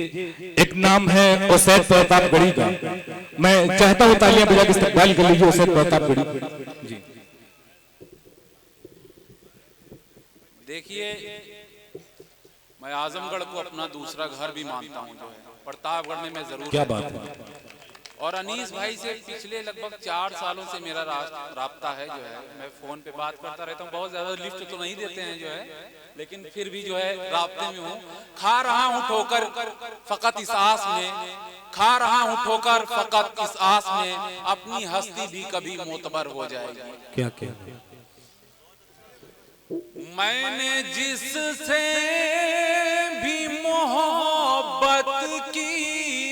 एक नाम है उसैद प्रतापगढ़ी का। मैं चाहता हूं तालियां बजा के इस्तकबाल कर लीजिए उसैद प्रतापगढ़ी जी। देखिए, मैं आजमगढ़ को अपना दूसरा घर भी मानता हूं, जो है प्रतापगढ़ में मैं जरूर। क्या बात है। और अनीस भाई से पिछले लगभग 4 सालों से मेरा राब्ता है, जो है मैं फोन पे बात करता रहता हूँ। बहुत ज्यादा लिफ्ट तो नहीं देते हैं, जो है लेकिन फिर भी जो है राब्ते में हूँ। खा रहा हूँ ठोकर फकत इस आस में, खा रहा हूँ ठोकर फकत इस आस में, अपनी हस्ती भी कभी मोतबर हो जाएगी। क्या क्या मैंने जिससे भी मोहब्बत की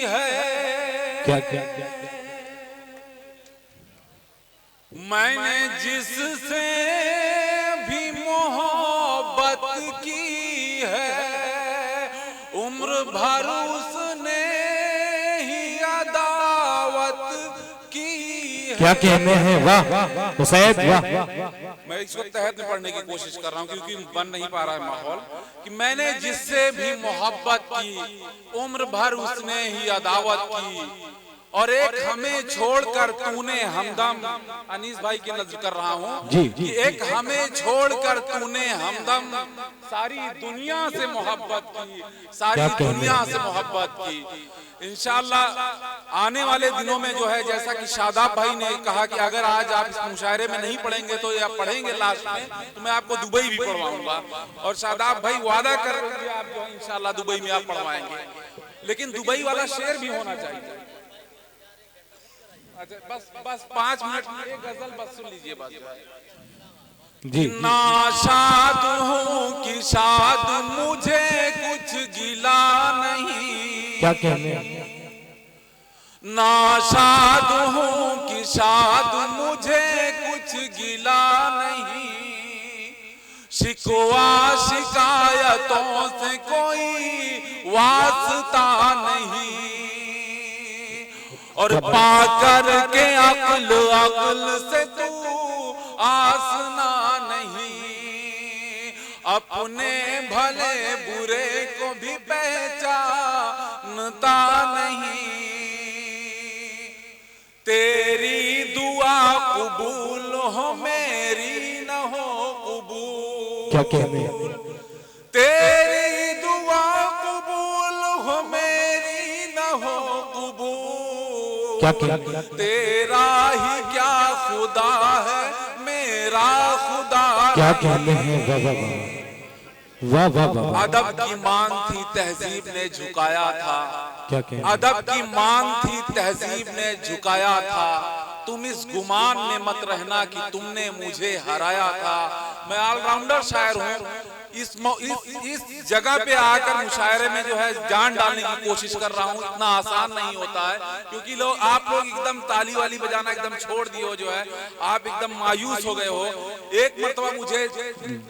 है, क्या क्या मैंने जिससे भी मोहब्बत की है, उम्र भर उसने ही अदावत की है। क्या कहने हैं, वाह हुसैद वाह। मैं इसको तहत में पढ़ने की कोशिश कर रहा हूँ क्योंकि बन नहीं पा रहा है माहौल। कि मैंने जिससे भी मोहब्बत की, उम्र भर उसने ही अदावत की, और एक हमें छोड़कर तूने हमदम, अनीस भाई की नजर कर रहा हूँ कि एक हमें छोड़कर तूने हमदम सारी दुनिया से मोहब्बत की, सारी दुनिया से मोहब्बत की। इंशाअल्लाह आने वाले दिनों में जो है, जैसा कि शादाब भाई ने कहा कि अगर आज आप इस मुशायरे में नहीं पढ़ेंगे तो या पढ़ेंगे लास्ट में, तो मैं आपको दुबई भी पढ़वाऊंगा। और शादाब भाई वादा कर रहे हैं आप जो इंशाअल्लाह दुबई में आप पढ़वाएंगे, लेकिन दुबई वाला शेर भी होना चाहिए। अच्छा, बस 5 मिनट में एक गजल बस सुन लीजिए बस जी। नाशाद हूँ कि शाद मुझे कुछ गिला नहीं, क्या कहने, नाशाद हूँ कि शाद मुझे कुछ गिला नहीं, शिकवा शिकायतों से कोई वास्ता नहीं, और पाकर के अक्ल से तू आसना नहीं, अपने भले बुरे को भी पहचानता नहीं, तेरी दुआ कबूल हो मेरी न हो कबूल। क्या कहने, तेरी दुआ कबूल हो मेरी न हो कबूल। क्या कहने, तेरा ही क्या खुदा है मेरा खुदा। क्या कहने हैं, वाह वाह वाह वाह। अदब की मांग थी तहजीब ने झुकाया था, क्या कहने, अदब की मांग थी तहजीब ने झुकाया था, तुम इस गुमान में मत रहना कि तुमने मुझे हराया था। मैं ऑलराउंडर शायर हूँ। इस जगह पे आकर मुशायरे में जो है जान डालने की कोशिश कर रहा हूँ। इतना आसान नहीं होता है क्योंकि आप लोग एकदम ताली वाली बजाना एकदम छोड़ दिए हो, जो है आप एकदम मायूस हो गए हो। एक मरतबा मुझे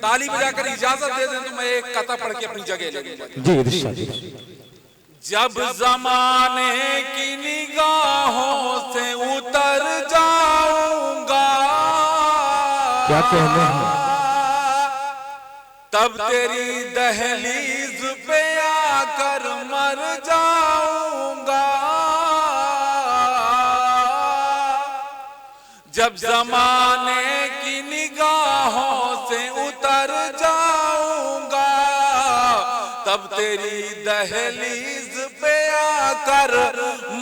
ताली बजाकर इजाजत दे दें तो मैं एक कथा पढ़ के अपनी जगह लगे। जब जमाने की निगाहों से उतर जाऊंगा, क्या कहने हैं, तब तेरी दहलीज पे आकर मर जाऊंगा। जब जमाने की निगाहों से उतर जाऊंगा, तब तेरी दहलीज पे आकर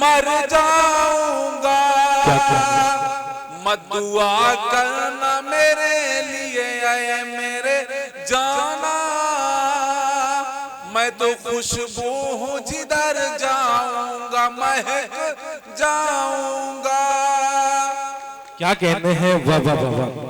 मर जाऊंगा। मत दुआ करना मेरे लिए आए मेरे जाना, मैं तो खुशबू हूँ जिधर जाऊंगा महक जाऊंगा। क्या कहने हैं, वाह वाह वाह।